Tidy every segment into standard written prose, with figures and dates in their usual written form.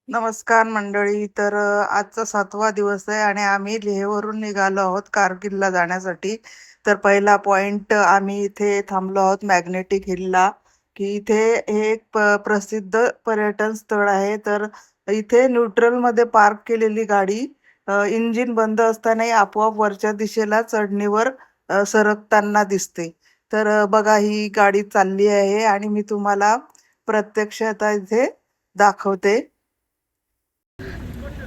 नमस्कार मंडळी. तर आजचा 7वा दिवस आहे आणि आम्ही लेहवरून निघालो आहोत कारगिलला जाण्यासाठी. तर पहिला पॉइंट आम्ही इथे थांबलो आहोत मॅग्नेटिक हिलला, की इथे हे एक प्रसिद्ध पर्यटन स्थळ आहे. तर इथे न्यूट्रलमध्ये पार्क केलेली गाडी इंजिन बंद असतानाही आपोआप वरच्या दिशेला चढणीवर सरकताना दिसते. तर बघा ही गाडी चालली आहे आणि मी तुम्हाला प्रत्यक्ष आता इथे दाखवते.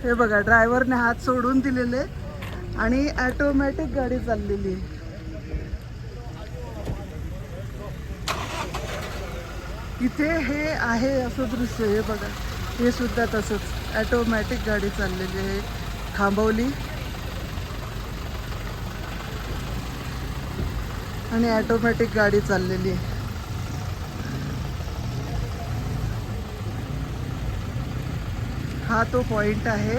हे बघा ड्रायव्हरने हात सोडून दिलेले आणि ऑटोमॅटिक गाडी चाललेली आहे. इथे हे आहे असं दृश्य. हे बघा हे सुद्धा तसंच ऑटोमॅटिक गाडी चाललेली आहे. थांबवली आणि ऑटोमॅटिक गाडी चाललेली आहे. हा तो पॉइंट आहे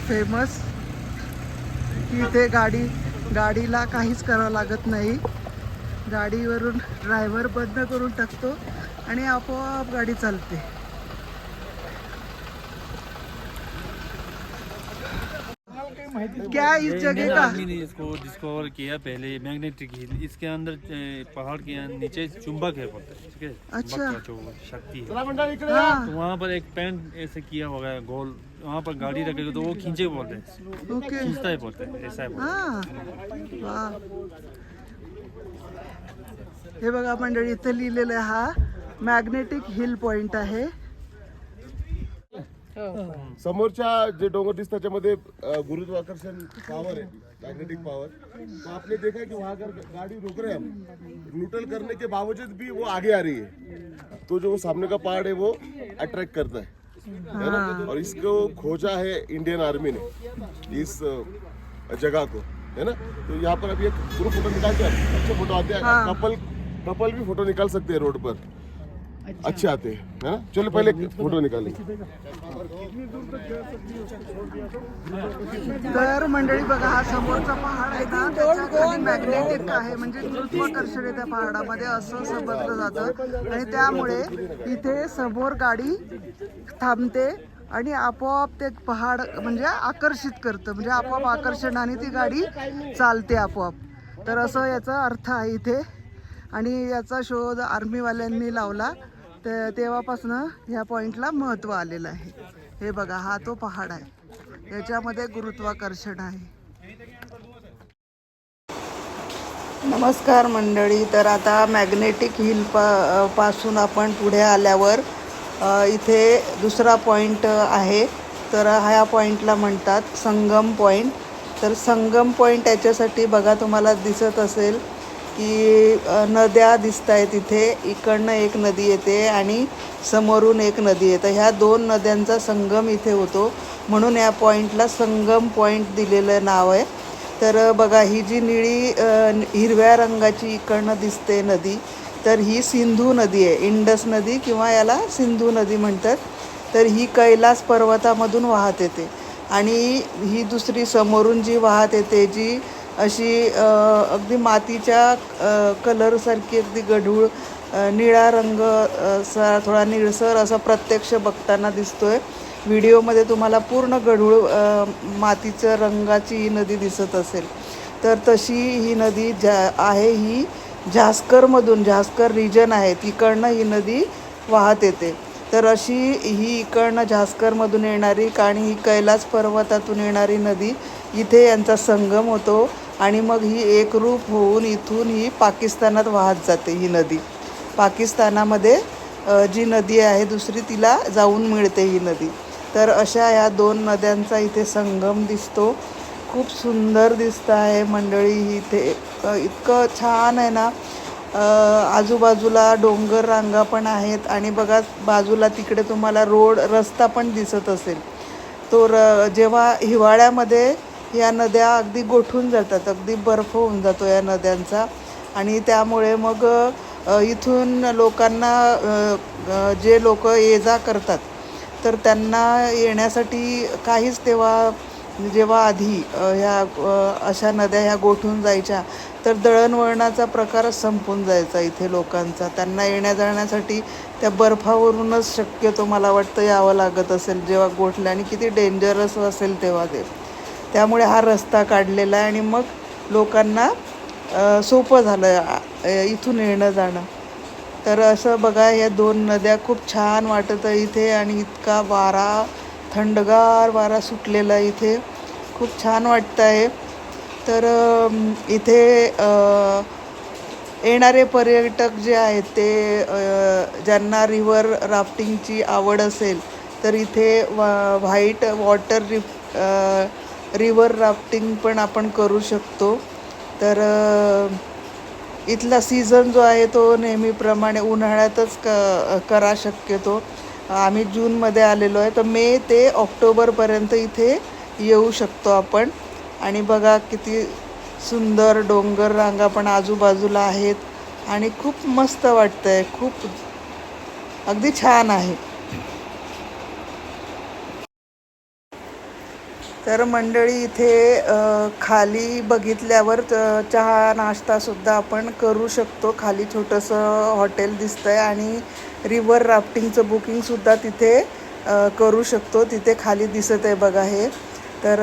फेमस. इथे गाडीला काहीच करावं लागत नाही. गाडीवरून ड्रायव्हर बंद करून टाकतो आणि आपोआप गाडी चालते. क्या इस जगह का आदमी ने इसको डिस्कवर किया पहले मैग्नेटिक हिल। इसके अंदर पहाड़ के नीचे चुंबक है बोलते हैं, ठीक है। अच्छा। चुंबक का जो शक्ति है, हाँ तो वहाँ पर एक पैन ऐसे किया होगा गोल, वहाँ पर गाड़ी रखेगा तो वो खींचे बोलते हैं, ओके खींचता है बोलते हैं, ऐसा है बोलते हैं। हाँ वा. हे बघा मंडळी इथे लिहिलेलं आहे हा मॅग्नेटिक हिल पॉइंट आहे. समोरच्या जे डोंगर दिसतात त्याच्यामध्ये गुरुत्वाकर्षण पावर है, मैग्नेटिक पावर. तो आपने देखा कि वहाँ अगर गाड़ी रुक रहे हैं हम न्यूट्रल करने के बावजूद भी वो आगे आ रही है, तो जो सामने का पहाड़ है वो अट्रैक्ट करता है ना. और इसको खोजा है इंडियन आर्मी ने इस जगह को, है ना. तो यहाँ पर अभी एक ग्रुप फोटो निकालते हैं, अच्छे फोटो आते हैं. कपल भी फोटो निकाल सकते हैं रोड पर, अच्छे आते हैं, है ना. चलो पहले फोटो निकालेंगे. तर मंडळी बघा हा समोरचा पहाड आहे ना, त्याच्याखाली मॅग्नेटिक आहे म्हणजे गुरुत्वाकर्षण आहे त्या पहाडामध्ये असं समजलं जातं. आणि त्यामुळे इथे समोर गाडी थांबते आणि आपोआप ते पहाड म्हणजे आकर्षित करतं, म्हणजे आपोआप आकर्षणाने ती गाडी चालते आपोआप. तर असं याचा अर्थ आहे इथे. आणि याचा शोध आर्मीवाल्यांनी लावला तर तेव्हापासनं ह्या पॉईंटला महत्त्व आलेलं आहे. हे बघा हा तो पहाड आहे, याच्यामध्ये गुरुत्वाकर्षण आहे. नमस्कार मंडळी. तर आता मॅग्नेटिक हिल पासून आपण पुढे आल्यावर इथे दुसरा पॉईंट आहे. तर ह्या पॉईंटला म्हणतात संगम पॉईंट. तर संगम पॉईंट याच्यासाठी बघा तुम्हाला दिसत असेल की नद्या दिसत आहेत इथे. इकडनं एक नदी येते आणि समोरून एक नदी येते. ह्या दोन नद्यांचा संगम इथे होतो म्हणून या पॉईंटला संगम पॉईंट दिलेलं नाव आहे. तर बघा ही जी निळी हिरव्या रंगाची इकडनं दिसते नदी, तर ही सिंधू नदी आहे. इंडस नदी किंवा याला सिंधू नदी म्हणतात. तर ही कैलास पर्वतामधून वाहत येते. आणि ही दुसरी समोरून जी वाहत येते जी अशी अगदी मातीच्या कलरसारखी अगदी गढूळ निळा रंग थोडा निळसर असा प्रत्यक्ष बघताना दिसतोय. व्हिडिओमध्ये तुम्हाला पूर्ण गढूळ मातीच्या रंगाची ही नदी दिसत असेल. तर तशी ही नदी आहे. ही झास्करमधून, झास्कर रिजन आहे तिकडनं ही नदी वाहत येते. तर अशी ही इकडनं झास्करमधून येणारी आणि ही कैलास पर्वतातून येणारी नदी इथे यांचा संगम होतो. आणि मग ही एकरूप होऊन इथून ही पाकिस्तानात वाहत जाते. ही नदी पाकिस्तानामध्ये जी नदी आहे दुसरी तिला जाऊन मिळते ही नदी. तर अशा ह्या दोन नद्यांचा इथे संगम दिसतो. खूप सुंदर दिसतं आहे मंडळी. इथे इतकं छान आहे ना. आजूबाजूला डोंगर रांगा पण आहेत आणि बघा बाजूला तिकडे तुम्हाला रस्ता पण दिसत असेल. तो जेव्हा हिवाळ्यामध्ये या नद्या अगदी गोठून जातात, अगदी बर्फ होऊन जातो या नद्यांचा. आणि त्यामुळे मग इथून लोकांना जे लोक ये जा करतात तर त्यांना येण्यासाठी काहीच तेव्हा जेव्हा आधी अशा नद्या ह्या गोठून जायच्या तर दळणवळणाचा प्रकारच संपून जायचा इथे लोकांचा. त्यांना येण्या जाण्यासाठी त्या बर्फावरूनच शक्यतो मला वाटतं यावं लागत असेल जेव्हा गोठल्या, आणि किती डेंजरस असेल तेव्हा ते. त्यामुळे हा रस्ता काढलेला आहे आणि मग लोकांना सोपं झालं इथून येणं जाणं. तर असं बघा, या 2 नद्या खूप छान वाटत आहे इथे, आणि इतका वारा, थंडगार वारा सुटलेला इथे, खूप छान वाटतं आहे. तर इथे येणारे पर्यटक जे आहेत ते ज्यांना रिव्हर राफ्टिंगची आवड असेल तर इथे व्हाईट वॉटर रिव्हर राफ्टिंग पण आपण करू शकतो. तर इथला सीझन जो आहे तो नेहमीप्रमाणे उन्हाळ्यातच करा शक्यतो. आम्ही जूनमध्ये आलेलो आहे, तर मे ते ऑक्टोबरपर्यंत इथे येऊ शकतो आपण. आणि बघा किती सुंदर डोंगर रांगा पण आजूबाजूला आहेत आणि खूप मस्त वाटतंय, खूप अगदी छान आहे. तर मंडळी इथे खाली बघितल्यावर चहा नाश्तासुद्धा आपण करू शकतो. खाली छोटंसं हॉटेल दिसतंय आणि रिव्हर राफ्टिंगचं बुकिंगसुद्धा तिथे करू शकतो. तिथे खाली दिसत आहे बघा हे. तर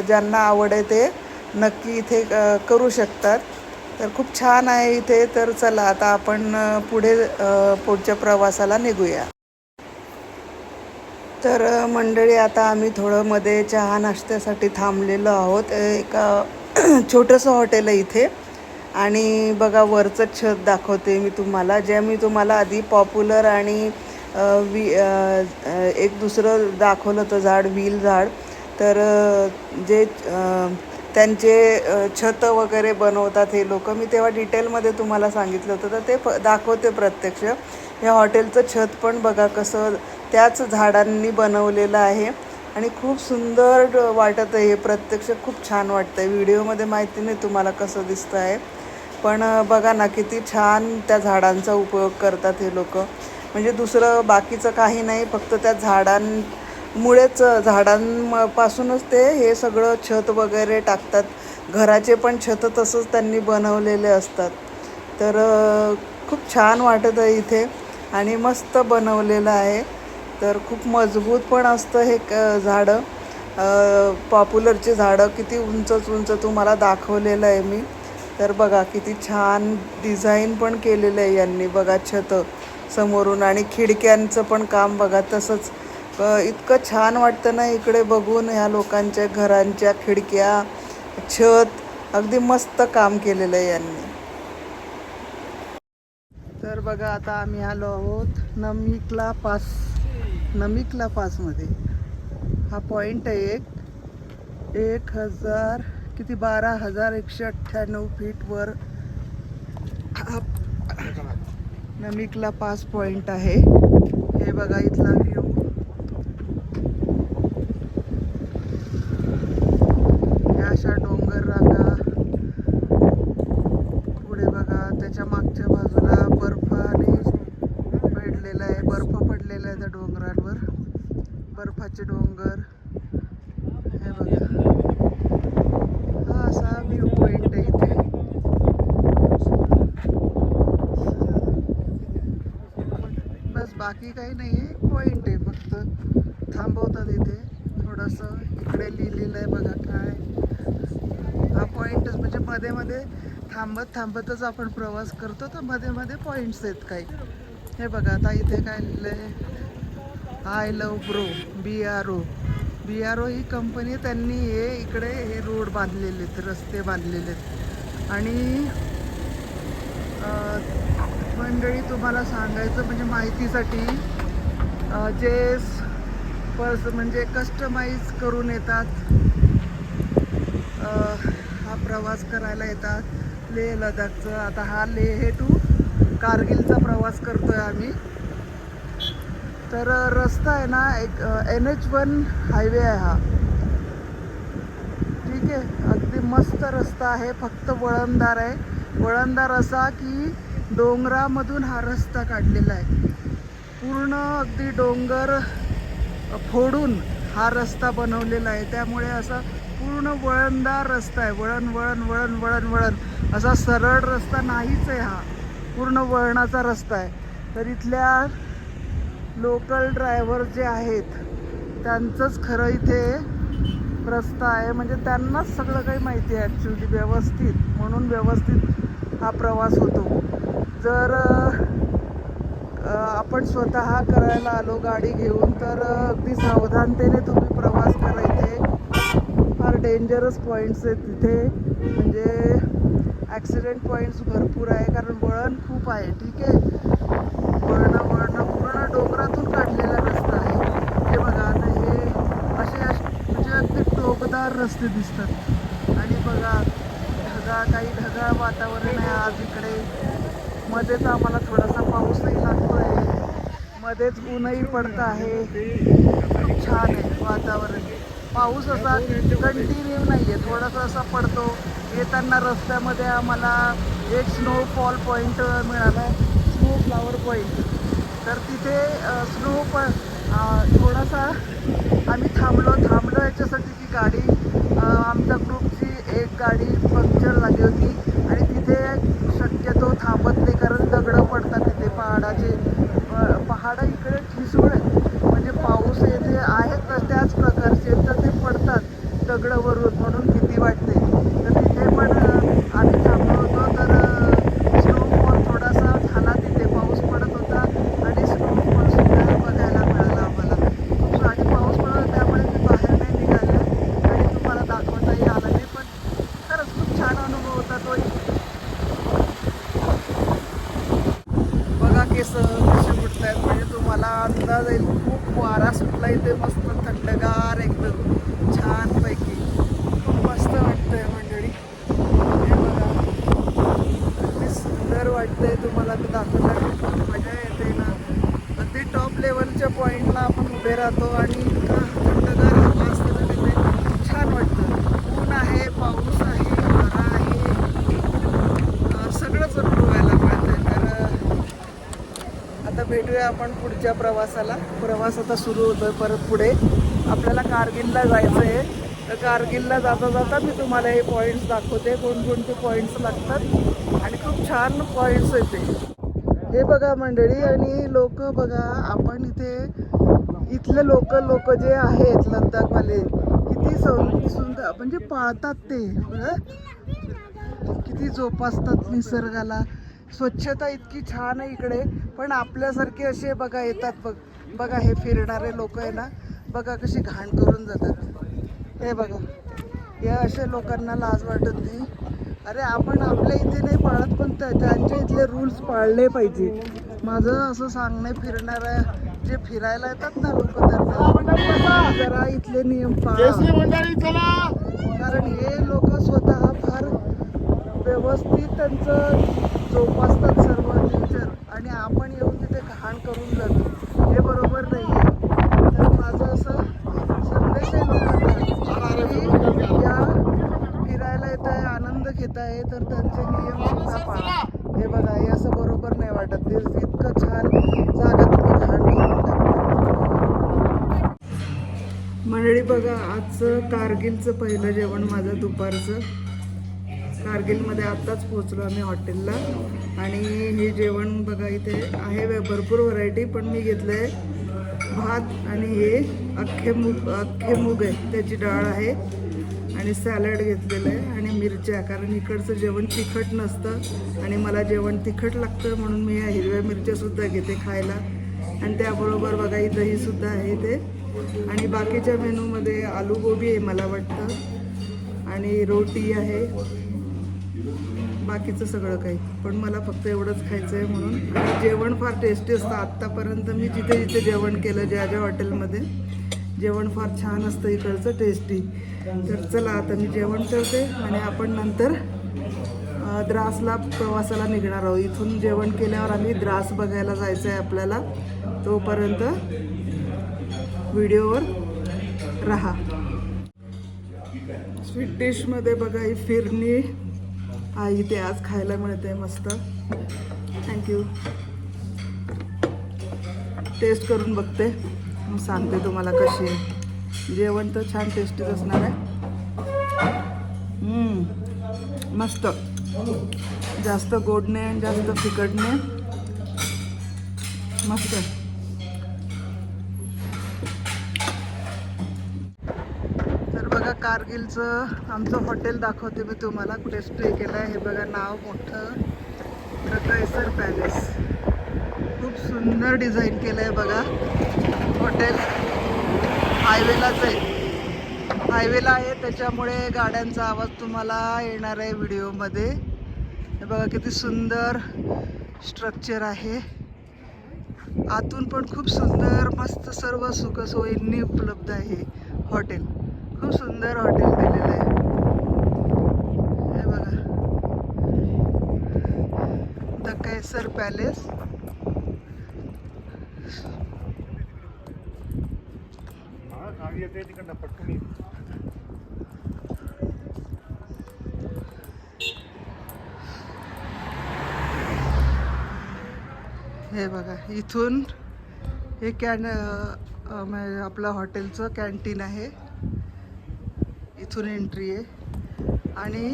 ज्यांना आवड आहे ते नक्की इथे करू शकतात. तर खूप छान आहे इथे. तर चला आता आपण पुढच्या प्रवासाला निघूया. तर मंडळी आता आम्ही थोडं मध्ये चहा नाश्त्यासाठी थांबलेलो आहोत. एक छोटंसं हॉटेल आहे इथे, आणि बघा वरचं छत दाखवते मी तुम्हाला. जे मी तुम्हाला आधी पॉप्युलर आणि एक दुसरं दाखवलं होतं झाड, व्हील झाड. तर जे त्यांचे छतं वगैरे बनवतात हे लोक, मी तेव्हा डिटेलमध्ये तुम्हाला सांगितलं होतं, तर ते दाखवते प्रत्यक्ष. या हॉटेलचं छत पण बघा कसं त्याच झाडांनी बनवलेलं आहे आणि खूप सुंदर वाटत आहे. हे प्रत्यक्ष खूप छान वाटतं आहे. व्हिडिओमध्ये माहिती नाही तुम्हाला कसं दिसतं आहे, पण बघा ना किती छान त्या झाडांचा उपयोग करतात हे लोक. म्हणजे दुसरं बाकीचं काही नाही, फक्त त्या झाडांपासूनच ते हे सगळं छत वगैरे टाकतात. घराचे पण छत तसंच त्यांनी बनवलेले असतात. तर खूप छान वाटत आहे इथे आणि मस्त बनवलेलं आहे. तर खूप मजबूत पण असतं हे झाडं. पॉप्युलरचे झाडं किती उंच तुम्हाला दाखवलेलं आहे मी. तर बघा किती छान डिझाईन पण केलेलं आहे यांनी बघा छत समोरून, आणि खिडक्यांचं पण काम बघा तसंच. इतकं छान वाटतं ना इकडे बघून, ह्या लोकांच्या घरांच्या खिडक्या, छत, अगदी मस्त काम केलेलं आहे यांनी. तर बघा आता आम्ही आलो आहोत नमिक्ला पासमध्ये. हा पॉईंट आहे 12,198 फीटवर हा नमिक्ला पास पॉईंट आहे. हे बघा इथला व्ह्यू. या अशा डोंगर रांगा, पुढे बघा त्याच्या मागच्या बाजूला बर्फाने पडलेला आहे, बर्फ पडलेला आहे त्या डोंगरांवर, बर्फाचे डोंगर. हे बघा हा असा व्ह्यू पॉईंट आहे इथे. बस बाकी काही नाही आहे, पॉईंट आहे फक्त. थांबवतात इथे थोडंसं. इकडे लिहिलेलं आहे बघा काय. हा पॉईंटच म्हणजे मध्ये मध्ये थांबतच आपण प्रवास करतो, तर मध्ये मध्ये पॉईंट्स आहेत काही. हे बघा आता इथे काय लिहिलं आहे, I love bro, BRO he company, त्यांनी इकडे हे रोड बांधलेले आहेत, रस्ते बांधलेले आहेत. आणि मंडळी तुम्हाला सांगायचं म्हणजे माहितीसाठी, जे म्हणजे कस्टमाइज करून येतात, हा प्रवास करायला येतात लेह लडाखचं. आता हा लेह टू कारगिलचा प्रवास करतोय आम्ही. तर रस्ता आहे ना एक NH1 हायवे आहे हा. ठीक आहे, अगदी मस्त रस्ता आहे, फक्त वळणदार आहे. वळणदार असा की डोंगरामधून हा रस्ता काढलेला आहे. पूर्ण अगदी डोंगर फोडून हा रस्ता बनवलेला आहे. त्यामुळे असं पूर्ण वळणदार रस्ता आहे. वळण वळण वळण वळण वळण असा सरळ रस्ता नाहीच आहे हा, पूर्ण वळणाचा रस्ता आहे. तर इथल्या लोकल ड्रायव्हर जे आहेत त्यांचंच खरं इथे रस्ता आहे, म्हणजे त्यांनाच सगळं काही माहिती आहे ॲक्च्युली व्यवस्थित, म्हणून व्यवस्थित हा प्रवास होतो. जर आपण स्वतः करायला आलो गाडी घेऊन तर अगदी सावधानतेने तुम्ही प्रवास करायचे. फार डेंजरस पॉईंट्स आहेत तिथे, म्हणजे ॲक्सिडेंट पॉईंट्स भरपूर आहे, कारण वळण खूप आहे. ठीक आहे, वळणं पूर्ण डोंगरातून काढलेला रस्ता आहे. हे बघा आता हे असे म्हणजे अगदी टोकदार रस्ते दिसतात. आणि बघा काही ढगाळ वातावरण आहे आज इकडे. मध्येच आम्हाला थोडासा पाऊसही लागतोय, मध्येच ऊनही पडतं आहे. खूप छान आहे वातावरण. पाऊस असा कंटिन्यू नाही आहे, थोडासा असा पडतो. येताना रस्त्यामध्ये आम्हाला एक स्नोफॉल पॉईंट मिळाला, स्नो फ्लावर पॉईंट. तर तिथे स्नो पण थोडासा आम्ही थांबलो याच्यासाठी की गाडी आमच्या ग्रुपची एक गाडी पंक्चर झाली होती आणि तिथे शक्यतो थांबत नाही, कारण दगडं पडतात तिथे पहाडं इकडे ठिसूळ म्हणजे पाऊस येथे आहेत तर त्याच प्रकारचे तर ते पडतात दगडावरून, म्हणून भीती वाटते. तर तिथे पण आम्ही थांबलो होतो. तर स्नोफॉल थोडासा झाला तिथे, पाऊस पडत होता आणि स्नोफॉल सुद्धा बघायला मिळाला आम्हाला. आणि पाऊस पडत होता त्यामुळे मी बाहेर नाही निघाले आणि तुम्हाला दाखवताही आलं नाही, पण खरंच खूप छान अनुभव होता तो. बघा कसे उठत आहेत, म्हणजे तुम्हाला अंदाज येईल. खूप वारा सुटला इथे, मस्त थंडगार एकदम छानपैकी, खूप मस्त वाटतंय मंडळी. हे बघा अगदी सुंदर वाटतंय, तुम्हाला मी दाखवलं खूप मजा येते ना. अगदी टॉप लेवलच्या पॉईंटला आपण उभे राहतो आणि थंडगार हवा असते ना तिथे, छान वाटतं. ऊन आहे, पाऊस आहे, वारा आहे, सगळंच अनुभवायला मिळतंय. तर आता भेटूया आपण पुढच्या प्रवासाला. प्रवास आता सुरू होतोय परत पुढे. आपल्याला कारगिलला जायचं आहे. तर कारगिलला जाता जाता मी तुम्हाला हे पॉईंट्स दाखवते, कोणकोणते पॉईंट्स लागतात आणि खूप छान पॉईंट्स आहेत ते. हे बघा मंडळी, आणि लोक बघा, आपण इथले लोक जे आहेत लद्दाखवाले किती सुंदर म्हणजे पाळतात ते, किती जोपासतात निसर्गाला. स्वच्छता इतकी छान आहे इकडे. पण आपल्यासारखे असे बघा येतात बघा हे फिरणारे लोक आहे ना, बघा कशी घाण करून जातात. हे बघा, या अशा लोकांना लाज वाटत नाही. अरे आपण आपल्या इथे नाही पाळत, पण त्यांच्या इथले रूल्स पाळले पाहिजे. माझं असं सांगणं, फिरणाऱ्या जे फिरायला येतात ना लोक, त्यांना जरा इथले नियम पाळा, कारण हे लोक स्वतः फार व्यवस्थित त्यांचं जोपासतात सर्व नेचर, आणि आपण येऊन तिथे घाण करून जातो. हे बरोबर नाही आहे. तर माझं असं संदेश आहे लोकांना की या फिरायला येत आहे, आनंद घेत आहे, तर त्यांचे नियम सुद्धा पाळा. हे बघा, हे असं बरोबर नाही वाटत. ते इतकं छान जागा तुम्ही घाण करून टाकता. मंडळी बघा, आजचं कारगिलचं पहिलं जेवण माझं दुपारचं. कारगिलमध्ये आत्ताच पोचलो आम्ही हॉटेलला, आणि हे जेवण बघा इथे आहे भरपूर व्हरायटी, पण मी घेतलं आहे भात आणि हे अख्खे मूग आहे, त्याची डाळ आहे, आणि सॅलड घेतलेलं आहे आणि मिरच्या, कारण इकडचं जेवण तिखट नसतं आणि मला जेवण तिखट लागतं, म्हणून मी या हिरव्या मिरच्यासुद्धा घेते खायला. आणि त्याबरोबर बघा इथं ही सुद्धा आहे ते. आणि बाकीच्या मेनूमध्ये आलू गोबी आहे मला वाटतं, आणि रोटी आहे, बाकीचं सगळं काही. पण मला फक्त एवढंच खायचं आहे म्हणून. आणि जेवण फार टेस्टी असतं. आत्तापर्यंत मी जिथे जिथे जेवण केलं, ज्या हॉटेलमध्ये, जेवण फार छान असतं इकडचं, टेस्टी. तर चला आता मी जेवण करते आणि आपण नंतर द्रासला प्रवासाला निघणार आहोत. इथून जेवण केल्यावर आम्ही द्रास बघायला जायचं आहे आपल्याला. तोपर्यंत व्हिडिओवर राहा. स्वीट डिशमध्ये बघा ही फिरणी इथे आज खायला मिळते मस्त. थँक्यू. टेस्ट करून बघते, मग सांगते तुम्हाला कशी आहे. जेवण तर छान टेस्टीच असणार आहे. मस्त, जास्त गोड नाही आणि जास्त फिकट नाही, मस्त. तर बघा कारगिलचं आमचं हॉटेल दाखवते मी तुम्हाला, कुठे स्टे केलं आहे हे बघा. नाव मोठं द कैसर पॅलेस. खूप सुंदर डिझाईन केलं आहे बघा. हॉटेल हायवेलाच आहे, हायवेला आहे, त्याच्यामुळे गाड्यांचा आवाज तुम्हाला येणार आहे व्हिडिओमध्ये. हे बघा किती सुंदर स्ट्रक्चर आहे. आतून पण खूप सुंदर मस्त सर्व सुखसोयींनी उपलब्ध आहे हॉटेल. खूप सुंदर हॉटेल केलेलं आहे हे बघा, द कैसर पॅलेस. हे बघा इथून हे आपलं हॉटेलचं कॅन्टीन आहे, इथून एंट्री आहे. आणि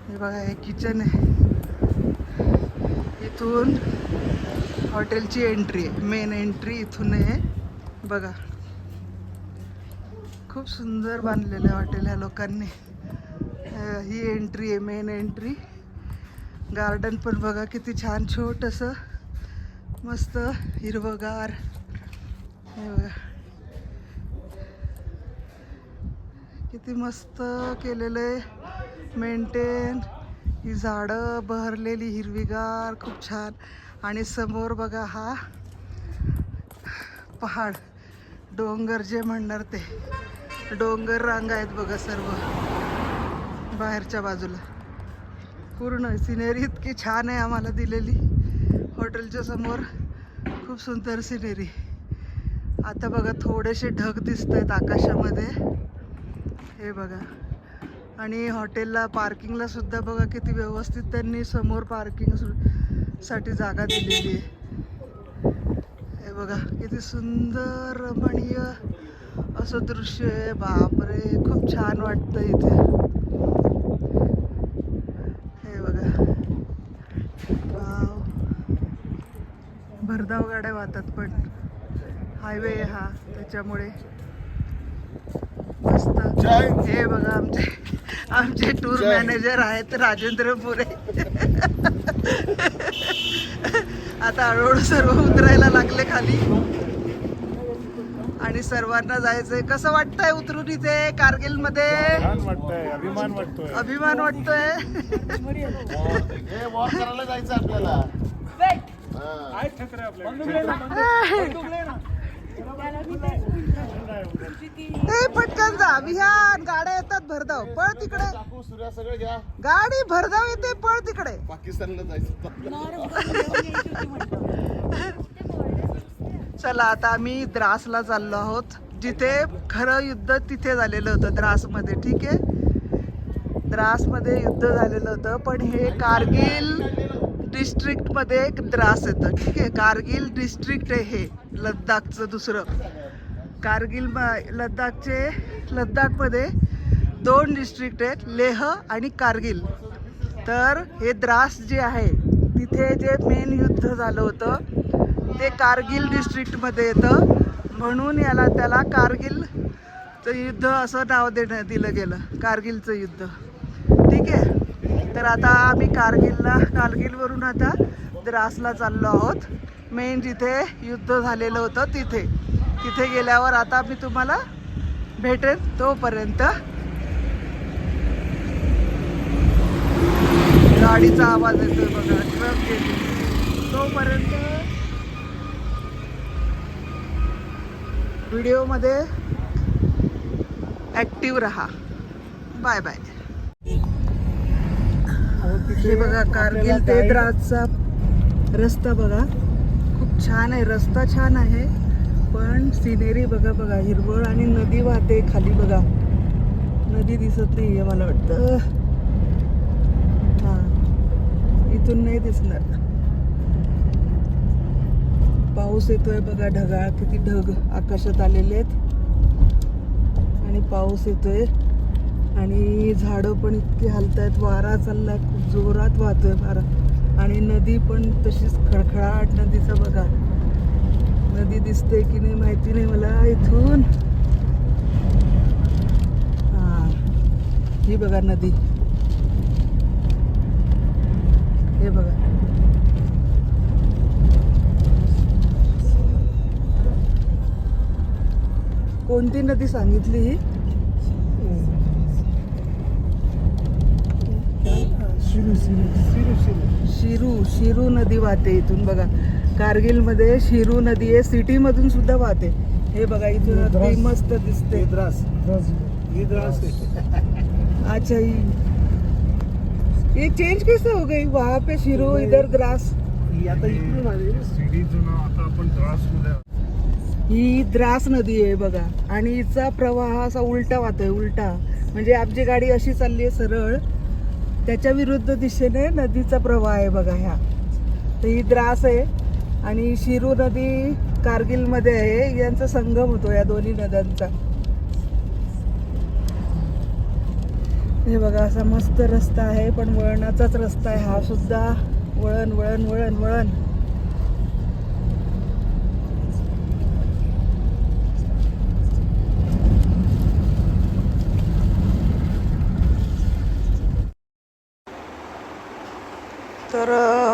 हे बघा हे किचन आहे, इथून हॉटेलची एंट्री आहे, मेन एंट्री इथून आहे बघा. खूप सुंदर बांधलेलं आहे हॉटेल ह्या लोकांनी. ही एंट्री आहे, मेन एंट्री. गार्डन पण बघा किती छान, छोटंसं मस्त हिरवगार. हे बघा किती मस्त केलेलं आहे मेंटेन. ही झाडं बहरलेली हिरवीगार, खूप छान. आणि समोर बघा हा पहाड, डोंगर जे म्हणणार ते डोंगर रांगा आहेत बघा सर्व बाहेरच्या बाजूला. पूर्ण सिनेरी इतकी छान आहे आम्हाला दिलेली हॉटेलच्या समोर, खूप सुंदर सिनेरी. आता बघा थोडेसे ढग दिसत आहेत आकाशामध्ये हे बघा. आणि हॉटेलला पार्किंगला सुद्धा बघा किती व्यवस्थित त्यांनी समोर पार्किंग साठी जागा दिलेली आहे हे बघा. किती सुंदर रमणीय असं दृश्य आहे, बापरे खूप छान वाटतं इथे हे बघा. वाव, भरधाव गाड्या वाहतात पण हायवे आहे हा त्याच्यामुळे मस्त. हे बघा आमचे टूर मॅनेजर आहेत राजेंद्र पुरे. आता हळूहळू सर्व उतरायला लागले खाली आणि सर्वांना जायचंय. कसं वाटतंय उतरून इथे कारगिल मध्ये? अभिमान वाटतोय, अभिमान वाटतोय. वॉक करायला जायचं आपल्याला. पटकन जा, विहान गाड्या येतात भरधाव, पळ तिकडे. सूर्या सगळं घ्या, गाडी भरधाव येते, पळ तिकडे. पाकिस्तानला जायचं. चला आता आम्ही द्रासला चाललो आहोत, जिथे खरं युद्ध तिथे झालेलं होतं द्रासमध्ये. ठीक आहे, द्रासमध्ये युद्ध झालेलं होतं, पण हे कारगिल डिस्ट्रिक्टमध्ये द्रास येतं. ठीक आहे, कारगिल डिस्ट्रिक्ट आहे हे लद्दाखचं दुसरं. कारगिल लद्दाखमध्ये 2 डिस्ट्रिक्ट आहेत, लेह आणि कारगिल. तर हे द्रास जे आहे तिथे जे मेन युद्ध झालं होतं ते कारगिल डिस्ट्रिक्टमध्ये येतं, म्हणून त्याला कारगिलचं युद्ध असं नाव दिलं गेलं, कारगिलचं युद्ध. ठीक आहे, तर आता आम्ही कारगिलवरून आता द्रासला चाललो आहोत, मेन जिथे युद्ध झालेलं होतं तिथे गेल्यावर आता मी तुम्हाला भेटेन. तोपर्यंत गाडीचा आवाज येतोय बघा, ट्रक गेली. तोपर्यंत व्हिडिओमध्ये ॲक्टिव्ह राहा. Bye bye. हे बघा कारगिल ते द्रासचा रस्ता बघा, खूप छान आहे रस्ता, छान आहे, पण सिनेरी बघा हिरवळ आणि नदी वाहते खाली बघा. नदी दिसत नाही आहे मला वाटतं, हां इथून नाही दिसणार. पाऊस येतोय बघा, ढगाळ किती ढग आकाशात आलेले आहेत आणि पाऊस येतोय. आणि झाडं पण इतकी हलतायत, वारा चाललाय, खूप जोरात वाहतोय वारा. आणि नदी पण तशीच खळखळाट नदीचा बघा. नदी दिसते की नाही माहिती नाही मला इथून. हा, ही बघा नदी, हे बघा. कोणती नदी सांगितली ही? शिरू नदी वाहते इथून बघा. कारगिल मध्ये शिरू नदी आहे, सिटी मधून सुद्धा वाहते. हे बघा इथून अगदी मस्त दिसते. अच्छा, ये चेंज कैसे हो गई? वहाँ पे शिरू, इधर द्रास. ही द्रास नदी आहे बघा. आणि हिचा प्रवाह असा उलटा वाहतोय, उलटा. म्हणजे आमची गाडी अशी चालली आहे सरळ, त्याच्या विरुद्ध दिशेने नदीचा प्रवाह आहे बघा ह्या. तर ही द्रास आहे आणि शिरू नदी कारगिलमध्ये आहे. यांचा संगम होतो या दोन्ही नद्यांचा. हे बघा असा मस्त रस्ता आहे, पण वळणाचाच रस्ता आहे हा सुद्धा. वळण वळण वळण वळण. तर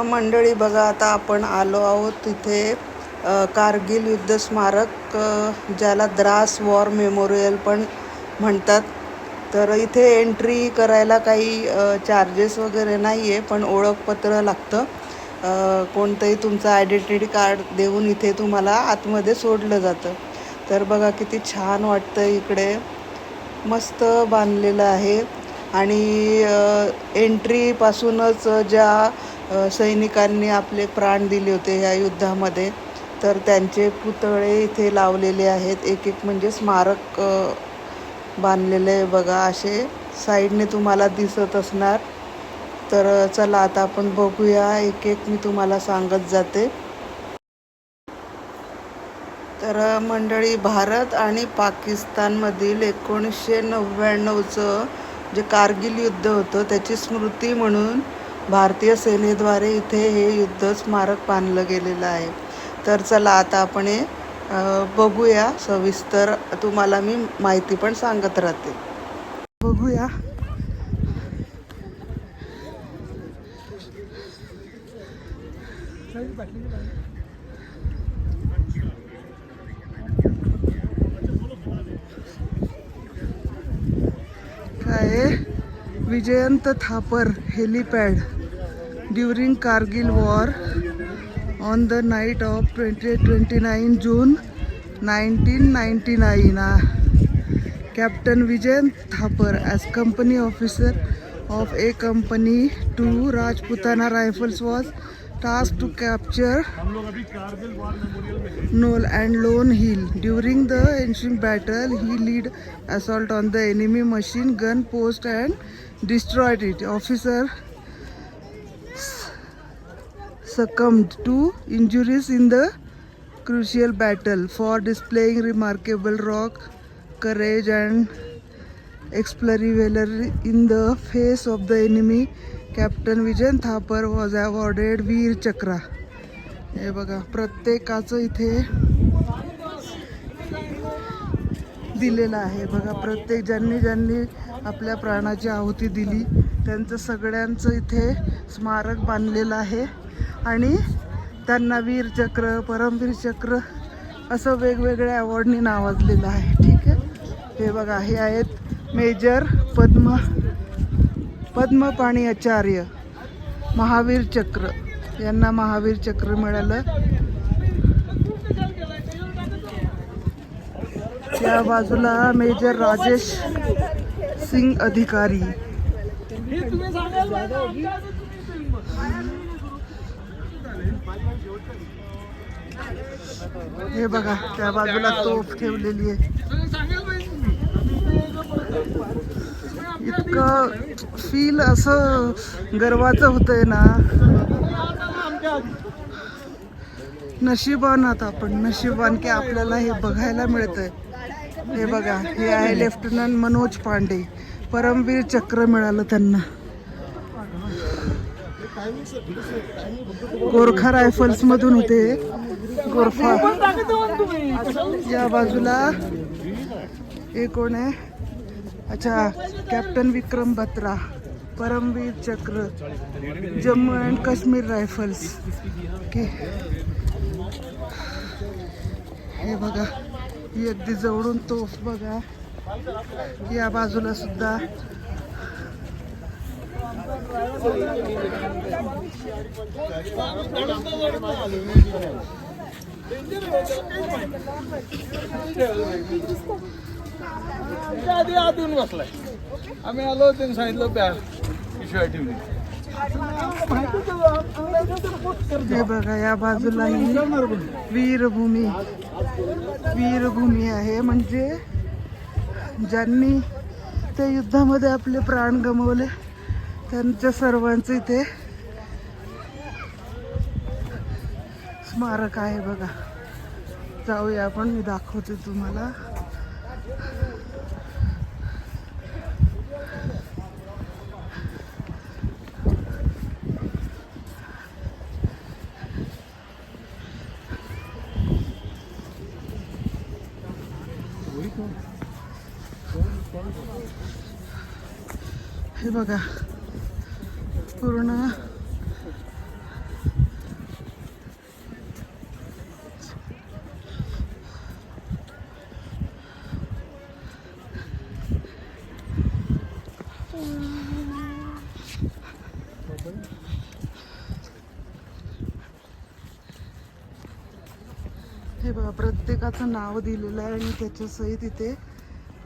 मंडळी बघा, आता आपण आलो आहोत तिथे कारगिल युद्ध स्मारक, ज्याला द्रास वॉर मेमोरियल पण म्हणतात. तर इथे एंट्री करायला काही चार्जेस वगैरे नाही आहे, पण ओळखपत्र लागतं. कोणतंही तुमचं आयडेंटिटी कार्ड देऊन इथे तुम्हाला आतमध्ये सोडलं जातं. तर बघा किती छान वाटतं इकडे, मस्त बांधलेलं आहे. आणि एंट्रीपासूनच ज्या सैनिकांनी आपले प्राण दिले होते ह्या युद्धामध्ये, तर त्यांचे पुतळे इथे लावलेले आहेत. एक एक म्हणजे स्मारक बांधलेले आहे बघा, असे साईडने तुम्हाला दिसत असणार. तर चला आता आपण बघूया, एक एक मी तुम्हाला सांगत जाते. तर मंडळी, भारत आणि पाकिस्तानमधील 1999चं जे कारगिल युद्ध होतं त्याची स्मृती म्हणून भारतीय सेनेद्वारे इथे हे युद्ध स्मारक बांधलं गेलेलं आहे. तर चला आता आपण हे बघूया सविस्तर. तुम्हाला मी माहिती पण सांगत राहते. बघूया. काय Vijayant Thapar helipad during Kargil war on the night of 29 June 1999. Captain Vijay Thapar as company officer of A Company 2 Rajputana Rifles was tasked to capture Knoll and Lone Hill. During the ensuing battle, he led assault on the enemy machine gun post and destroyed it. Officer succumbed to injuries in the crucial battle. For displaying remarkable rock courage and exemplary in the face of the enemy, Captain Vijay Thapar was awarded वीर चक्र. हे बघा, प्रत्येकाचं इथे दिलेलं आहे बघा. प्रत्येक ज्यांनी आपल्या प्राणाची आहुती दिली त्यांचं सगळ्यांचं इथे स्मारक बांधलेलं आहे. आणि त्यांना वीर चक्र, परमवीर चक्र असं वेगवेगळ्या अवॉर्डनी नावाजलेलं आहे. ठीक आहे. हे बघा, हे आहेत मेजर पद्मपाणी आचार्य, महावीर चक्र. यांना महावीर चक्र मिळालं. त्या बाजूला मेजर राजेश सिंग अधिकारी. हे बघा, त्या बाजूला तोफ ठेवलेली आहे. इतकं फील असं गर्वाचं होतंय ना. नशिबान आता आपण नशिबान की आपल्याला हे बघायला मिळतंय. हे बघा, हे आहे लेफ्टनंट मनोज पांडे, परमवीर चक्र मिळालं त्यांना. गोरखा रायफल्स मधून होते. गोरखा या बाजूला हे कोण आहे? अच्छा, कॅप्टन विक्रम बत्रा, परमवीर चक्र, Jammu and Kashmir rifles. Okay, हे बघा ही अगदी जवळून तोफ बघा. या बाजूला सुद्धा आधी बसलाय. आम्ही आलो त्यांनी सांगितलं बॅग पिशव्या ठेवली. हे बघा या बाजूला ही वीरभूमी आहे. म्हणजे ज्यांनी त्या युद्धामध्ये आपले प्राण गमावले त्यांच्या सर्वांचे इथे स्मारक आहे बघा. जाऊया आपण, मी दाखवते तुम्हाला. हे बघा पूर्ण हे बघा प्रत्येकाचं नाव दिलेलं आहे आणि त्याच्या सहित इथे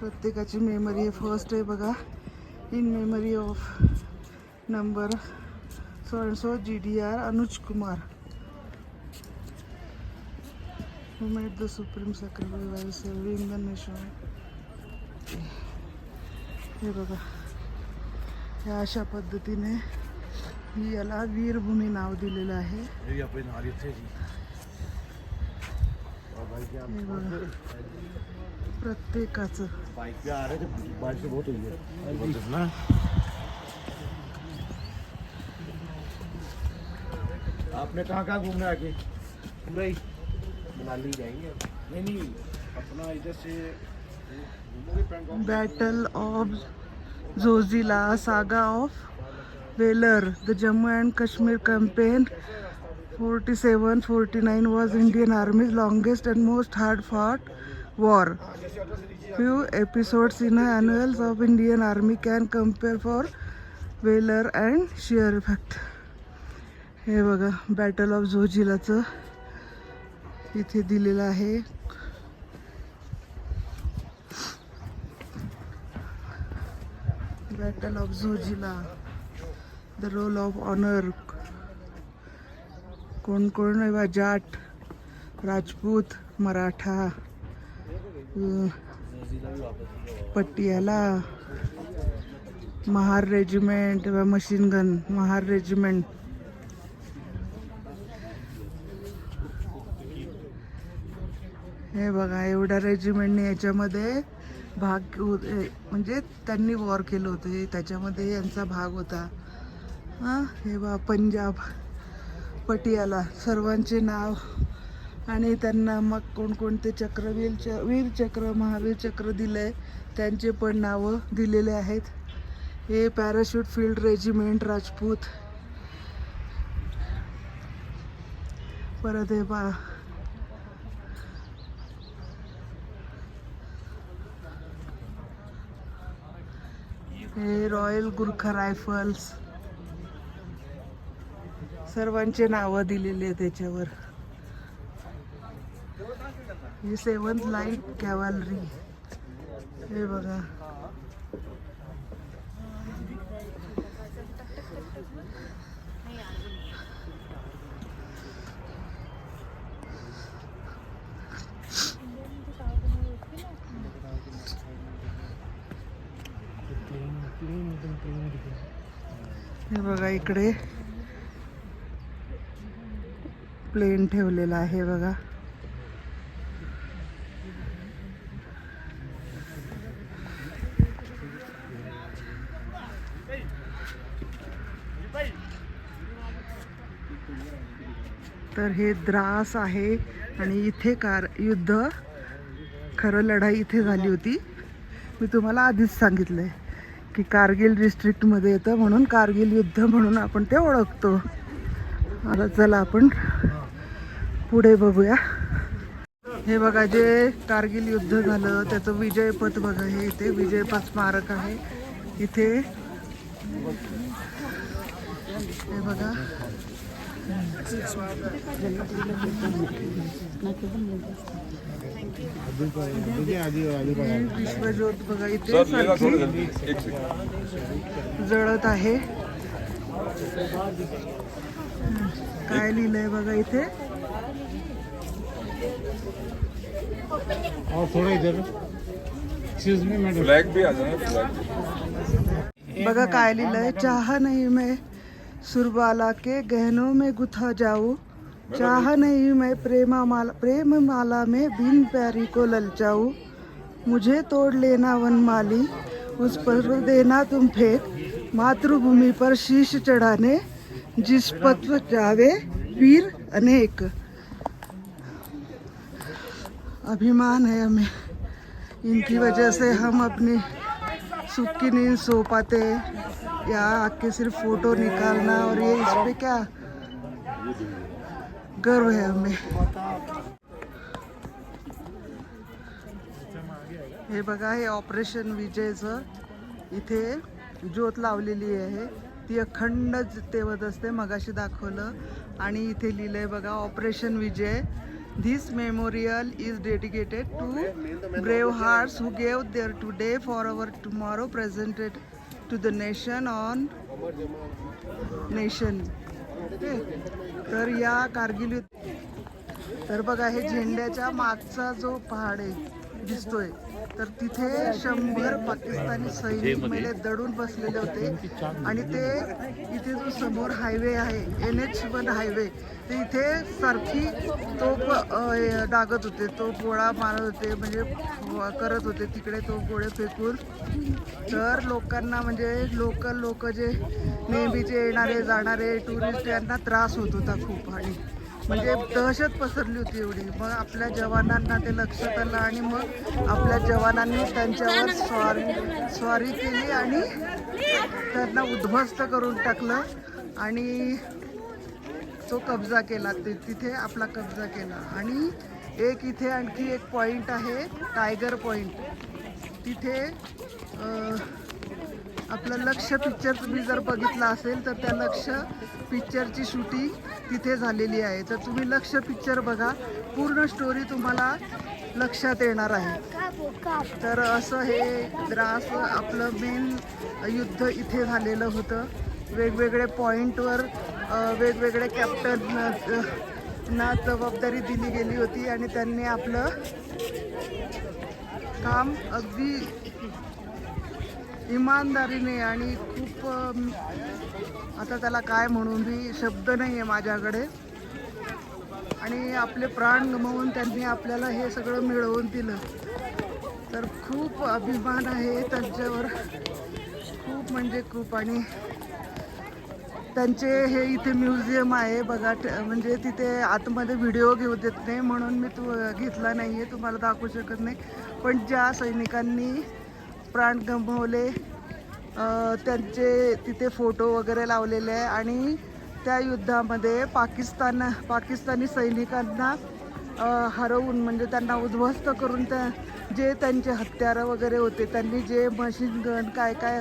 प्रत्येकाची मेमरी आहे. फर्स्ट आहे बघा, in memory of number so and so GDR Anuj Kumar who made the supreme sacrifice while serving the nation. हे बघा ह्या अशा पद्धतीने ही याला वीरभूमी नाव दिलेलं आहे. हे बघा प्रत्येकाचं. आपने कहाँ घूमने आके? मनाली जाएंगे. नहीं अपना इधर से बॅटल ऑफ जोजिला, सागा of velar, the Jammu and Kashmir campaign 47-49 was Indian Army's longest and most hard fought war. Few episodes in annals of Indian Army can compare for valor and sheer effect. हे बघा बॅटल ऑफ जोजिलाचं इथे दिलेलं आहे. Battle of Zojila, the roll of honour. कोण कोण आहे? Jat, Rajput, Maratha, Patiala, Mahar regiment, machine gun Mahar regiment. हे बघा एवढ्या रेजिमेंटने याच्यामध्ये भाग म्हणजे त्यांनी वॉर केलं होतं, त्याच्यामध्ये यांचा भाग होता. हां हे बघा पंजाब, पटियाला, सर्वांचे नाव आणि त्यांना मग कोणकोणते चक्र, वीर चक्र, महावीर चक्र दिलंय त्यांचे पण नावं दिलेले आहेत. हे पॅराशूट फील्ड रेजिमेंट राजपूत. परत हे पहा हे रॉयल गुरखा रायफल्स. सर्वांचे नावं दिलेले आहेत त्याच्यावर. ही 7th लाईट कॅव्हलरी. हे बघा हे बघा इकडे प्लेन ठेवलेला आहे बघा. तर हे द्रास आहे आणि इथे युद्ध खरं लढाई इथे झाली होती. मी तुम्हाला आधीच सांगितलं आहे की कारगिल डिस्ट्रिक्टमध्ये येतं म्हणून कारगिल युद्ध म्हणून आपण ते ओळखतो. आता चला आपण पुढे बघूया. हे बघा जे कारगिल युद्ध झालं त्याचं विजयपथ बघा. हे इथे विजयपथ स्मारक आहे इथे. हे बघा विश्वज्योत बघा इथे जळत आहे. काय लिहिलंय बघा इथे. बघा काय लिहिलंय. चाह नहीं मैं सुरबाला के गहनों में गुथा जाऊं, चाह नहीं मैं प्रेम माला में बिन प्यारी को ललचाऊं, मुझे तोड़ लेना वनमाली उस पर देना तुम फेंक, मातृभूमि पर शीश चढ़ाने जिस पथ जावे वीर अनेक. अभिमान है हमें, इनकी वजह से हम अपनी सुख की नींद सो पाते. यहाँ आके सिर्फ फोटो निकालना और ये इस पे क्या गर्व है हमें. हे बघा हे ऑपरेशन विजयचं इथे ज्योत लावलेली आहे. ती अखंड तेवत असते. मगाशी दाखवलं आणि इथे लिहिलंय बघा operation Vijay. This memorial is dedicated to brave hearts who gave their today for our tomorrow, presented to the nation on nation. Okay. तर या कारगिल तर बघा हे झेंड्याच्या मागचा जो पहाड आहे दिसतोय तर तिथे 100 पाकिस्तानी सैनिक मेले दडून बसलेले होते. आणि ते इथे जो समोर हायवे आहे NH1 हायवे ते इथे सारखी तोप डागत होते. तोप गोळा मारत होते म्हणजे करत होते तिकडे तोप गोळे फेकून. तर लोकांना म्हणजे लोकल लोक जे नेहमीचे येणारे जाणारे टुरिस्ट यांना त्रास होत होता खूप. आणि म्हणजे दहशत पसरली होती एवढी. मग आपल्या जवानांना ते लक्षात आलं आणि मग आपल्या जवानांनी त्यांच्यावर स्वारी केली आणि त्यांना उद्ध्वस्त करून टाकलं आणि तो कब्जा केला. तिथे आपला कब्जा केला. आणि एक इथे आणखी एक पॉईंट आहे टायगर पॉईंट. तिथे आपलं लक्ष्य पिक्चर तुम्ही जर बघितलं असेल तर त्या लक्ष्य पिक्चरची शूटिंग तिथे झालेली आहे. तर तुम्ही लक्ष्य पिक्चर बघा, पूर्ण स्टोरी तुम्हाला लक्षात येणार आहे. तर असं हे द्रास आपलं मेन युद्ध इथे झालेलं होतं. वेगवेगळे पॉईंटवर वेगवेगळे कॅप्टनना जबाबदारी दिली गेली होती आणि त्यांनी आपलं काम अगदी इमानदारीने आणि खूप आता त्याला काय म्हणून मी शब्द नाही आहे माझ्याकडे. आणि आपले प्राण गमावून त्यांनी आपल्याला हे सगळं मिळवून दिलं. तर खूप अभिमान आहे त्यांच्यावर, खूप म्हणजे खूप. आणि त्यांचे हे इथे म्युझियम आहे बघा. म्हणजे तिथे आतमध्ये व्हिडिओ घेऊ देत नाही म्हणून मी घेतला नाही आहे, तुम्हाला दाखवू शकत नाही. पण ज्या सैनिकांनी प्राण गमावले त्यांचे तिथे फोटो वगैरे लावलेले आहे. आणि त्या युद्धामध्ये पाकिस्तानी सैनिकांना हरवून म्हणजे त्यांना उद्ध्वस्त करून जे त्यांचे हत्यारं वगैरे होते, त्यांनी जे मशीन गन काय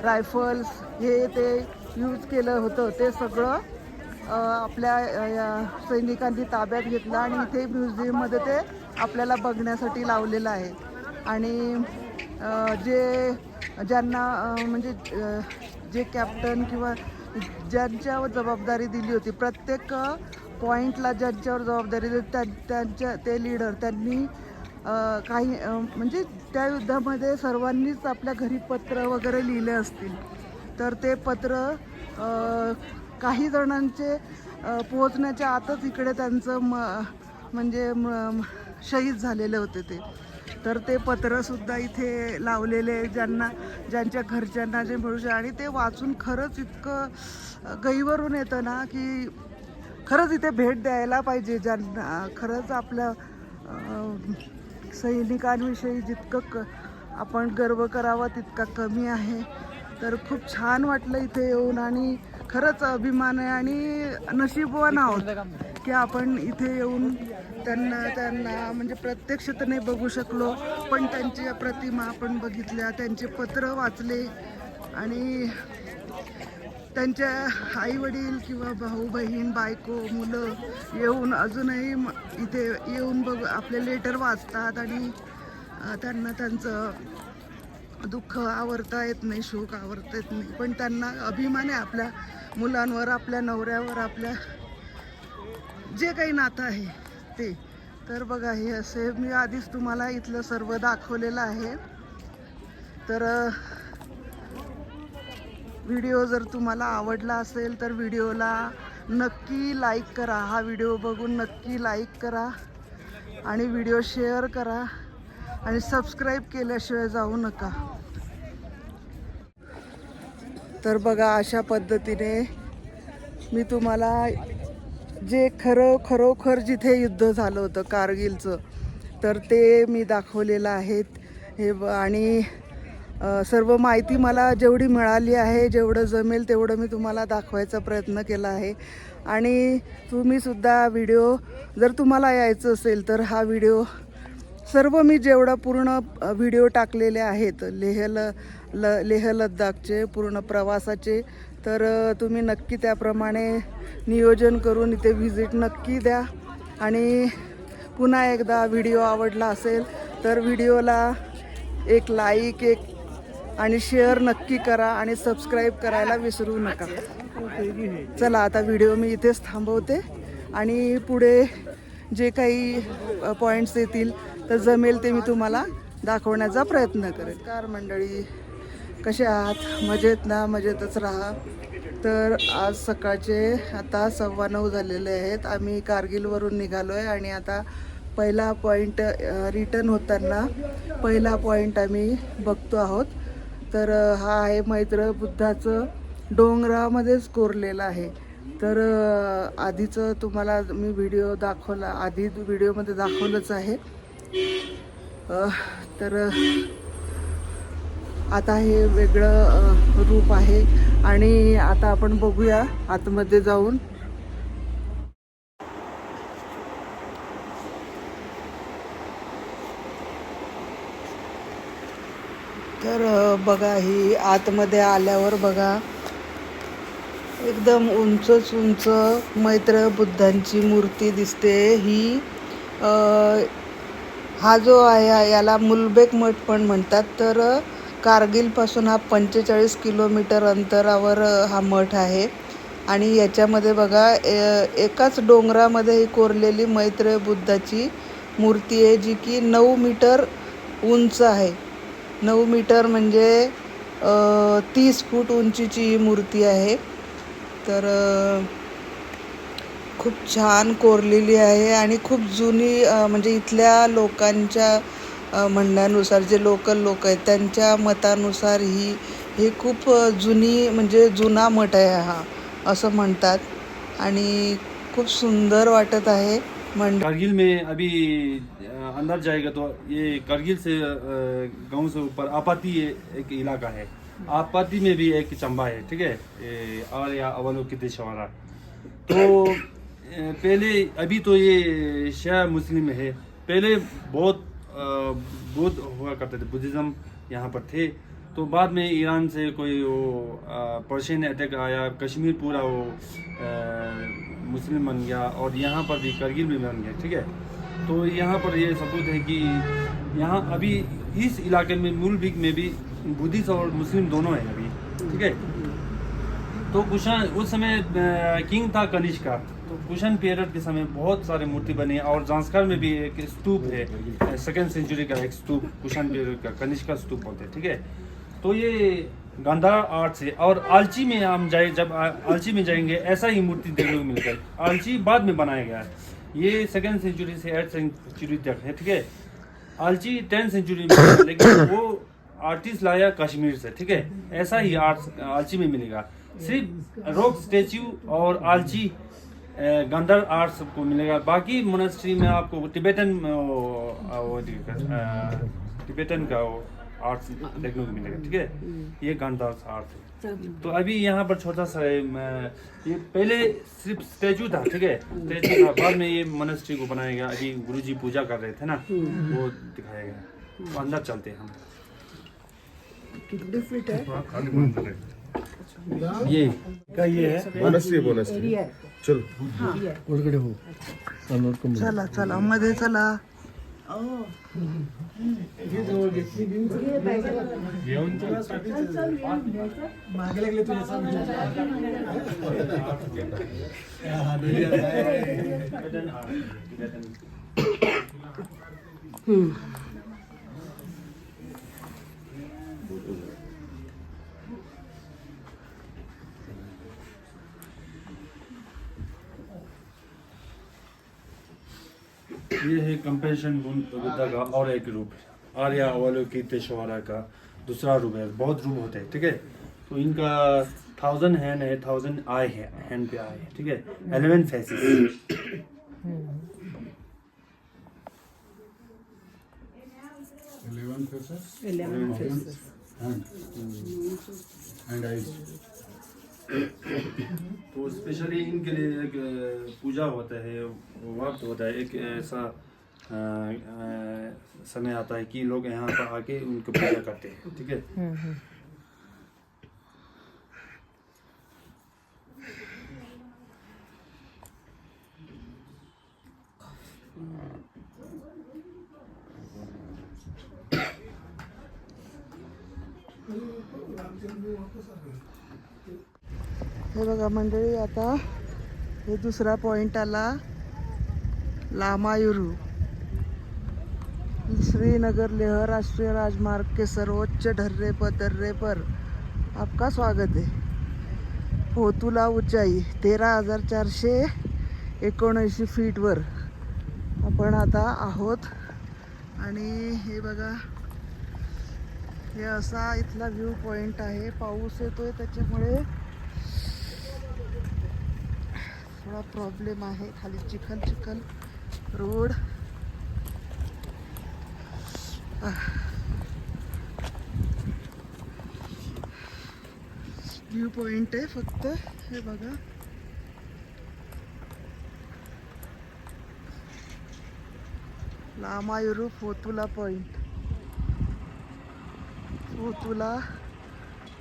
रायफल्स हे ते यूज केलं होतं ते सगळं आपल्या सैनिकांनी ताब्यात घेतलं आणि इथे म्युझियममध्ये ते आपल्याला बघण्यासाठी लावलेलं आहे. आणि ज्यांना म्हणजे जे कॅप्टन किंवा ज्यांच्यावर जबाबदारी दिली होती, प्रत्येक पॉईंटला ज्यांच्यावर जबाबदारी दिली ते लीडर त्यांनी काही म्हणजे त्या युद्धामध्ये सर्वांनीच आपल्या घरी पत्र वगैरे लिहिले असतील. तर ते पत्र काही जणांचे पोहोचण्याच्या आतच इकडे त्यांचं म्हणजे शहीद झालेले होते ते. तर ते पत्रसुद्धा इथे लावलेले ज्यांच्या घरच्यांना जे मिळू शकते. आणि ते वाचून खरंच इतकं गहिवरून येतं ना की खरंच इथे भेट द्यायला पाहिजे. ज्यांना खरंच आपल्या सैनिकांविषयी जितकं आपण गर्व करावा तितका कमी आहे. तर खूप छान वाटलं इथे येऊन आणि खरंच अभिमान आहे आणि नशीबवान आहोत की आपण इथे येऊन त्यांना म्हणजे प्रत्यक्ष तर नाही बघू शकलो, पण त्यांच्या प्रतिमा आपण बघितल्या, त्यांचे पत्र वाचले आणि त्यांच्या आई वडील किंवा भाऊ बहीण बायको मुलं येऊन अजूनही इथे येऊन आपले लेटर वाचतात आणि त्यांना त्यांचं दुःख आवरता येत नाही, शोक आवरता येत नाही, पण त्यांना अभिमान आहे आपल्या मुलांवर, आपल्या नवऱ्यावर, आपल्या जे काही नातं आहे ते. तर बघा हे असे मी आधीच तुम्हाला इथलं सर्व दाखवलेलं आहे. तर व्हिडिओ जर तुम्हाला आवडला असेल तर व्हिडिओला नक्की लाईक करा. हा व्हिडिओ बघून नक्की लाईक करा आणि व्हिडिओ शेअर करा आणि सबस्क्राईब केल्याशिवाय जाऊ नका. तर बघा अशा पद्धतीने मी तुम्हाला जे खरोखर जिथे युद्ध झालं होतं कारगिलचं तर ते मी दाखवलेलं आहे. आणि सर्व माहिती मला जेवढी मिळाली आहे, जेवढं जमेल तेवढं मी तुम्हाला दाखवायचा प्रयत्न केला आहे. आणि तुम्हीसुद्धा व्हिडिओ जर तुम्हाला यायचं असेल तर हा व्हिडिओ सर्व मी जेवढा पूर्ण व्हिडिओ टाकलेले आहेत लेह लद्दाखचे पूर्ण प्रवासाचे, तर तुम्ही नक्की त्याप्रमाणे नियोजन करून इथे व्हिजिट नक्की द्या. आणि पुन्हा एकदा व्हिडिओ आवडला असेल तर व्हिडिओला एक लाईक आणि शेअर नक्की करा आणि सबस्क्राईब करायला विसरू नका. चला आता व्हिडिओ मी इथेच थांबवते आणि पुढे जे काही पॉईंट्स येतील तर जमेल ते मी तुम्हाला दाखवण्याचा प्रयत्न करेन. कार मंडळी, कसे आहात? मजेत ना? मजेतच राहा. तर आज सकाळचे आता 9:15 झालेले आहेत. आम्ही कारगिलवरून निघालो आहे आणि आता पहिला पॉईंट रिटर्न होताना पहिला पॉईंट आम्ही बघतो आहोत. तर हा आहे मैत्र बुद्धाचं, डोंगरामध्येच कोरलेलं आहे. तर आधीचं तुम्हाला मी व्हिडिओ दाखवला, आधी व्हिडिओमध्ये दाखवलंच आहे. तर आता हे वेगळं रूप आहे आणि आता आपण बघूया आतमध्ये जाऊन. तर बघा ही आतमध्ये आल्यावर बघा एकदम उंच मैत्र बुद्धांची मूर्ती दिसते. ही हा जो आहे याला मुलबेक मठ पण म्हणतात. तर कारगिलपासून हा 45 किलोमीटर अंतरावर हा मठ आहे आणि याच्यामध्ये बघा एकाच डोंगरामध्ये ही कोरलेली मैत्र बुद्धाची मूर्ती आहे, जी की 9 मीटर उंच आहे. 9 मीटर म्हणजे 30 फूट उंचीची ही मूर्ती आहे. तर खूप छान कोरलेली आहे आणि खूप जुनी म्हणजे इथल्या लोकांच्या म्हणण्यानुसार जे लोकल लोक आहेत त्यांच्या मतानुसार ही खूप जुनी म्हणजे जुना मठ आहे हा असं म्हणतात आणि खूप सुंदर वाटत आहे. कारगिल में अभी अंदर जाएगा तो ये कारगिल से गांव से ऊपर आपाती एक इलाका है. आपाती में भी एक चंबा है, ठीक है, और या अवलोकितेश्वरा. तो पहले अभी तो ये शिया मुस्लिम है. पहले बहुत बुद्ध हुआ करते थे, बुद्धिज्म यहाँ पर थे. तो बाद में ईरान से कोई वो पर्शियन अटैक आया, कश्मीर पूरा वो मुस्लिम बन गया और यहाँ पर भी कारगिल में बन गया, ठीक है. तो यहाँ पर ये सबूत है कि यहाँ अभी इस इलाके में मूलबिक में भी बुद्धिस्ट और मुस्लिम दोनों हैं अभी, ठीक है. तो कुशान उस समय किंग था कनिष्का, तो कुशन पीरियड के समय बहुत सारे मूर्ति बने और जांस्कर में भी एक स्तूप है, 2nd सेंचुरी का एक स्तूप कुशन पीरियड का, कनिष्का स्तूप बोलते हैं, ठीक है. तो ये गांधार आर्ट से. और आलची में हम जाए, जब आलची में जाएंगे ऐसा ही मूर्ति देखने को मिलता है. आलची बाद में बनाया गया है, ये 2nd सेंचुरी से 8th सेंचुरी तक है, ठीक है. आलची 10th सेंचुरी में, लेकिन वो आर्टिस्ट लाया कश्मीर से, ठीक है. ऐसा ही आर्ट आलची में मिलेगा. सिर्फ रॉक स्टेच्यू और आलची गंधर आर्ट सबको मिलेगा। बाकी मोनेस्ट्री में आपको टिबेटन टिबेटन का आर्ट्स देखने को मिलेगा, ठीक है। ये गंधर आर्ट है। तो अभी यहाँ पर छोटा सा है, ये पहले सिर्फ स्टेचू था, ठीक है, स्टेचू था, बाद में ये मोनेस्ट्री को बनाया गया। अभी गुरुजी पूजा कर रहे थे ना, वो दिखाया गया। तो अंदर चलते हैं हम। कितने फीट है? ये का ये है मोनेस्ट्री चल चला चला मध्ये चला. ये है कंपेशन बुद्धा का और एक रूप, आर्या अवलोकितेश्वरा का दूसरा रूप है। बहुत रूप होते हैं, ठीक है। तो इनका 1000 हैंड है, 1000 आई है, हैंड पे आई है, ठीक है। 11 फेसेस। तो स्पेशली इनके लिए एक पूजा होता है, वक्त होता है, एक ऐसा समय आता है कि लोग यहाँ पर आके उनको पूजा करते हैं, ठीक है। हे बघा मंडळी, आता हे दुसरा पॉइंट आला, लामायुरू। श्रीनगर लेह राष्ट्रीय राजमार्ग के सर्वोच्च दर्रे पर आपका स्वागत है। पोतुला ऊंचाई 13,479 फीटवर आपण आता आहोत। आणि हे बघा, हे असा इथला व्ह्यू पॉइंट आहे। पाऊस येतोय त्याच्यामुळे थोडा प्रॉब्लेम आहे, खाली चिखल चिखल रोड। व्ह्यू पॉइंट आहे फक्त, हे बघा। लामायुरू पोतुला पॉइंट, पोतुला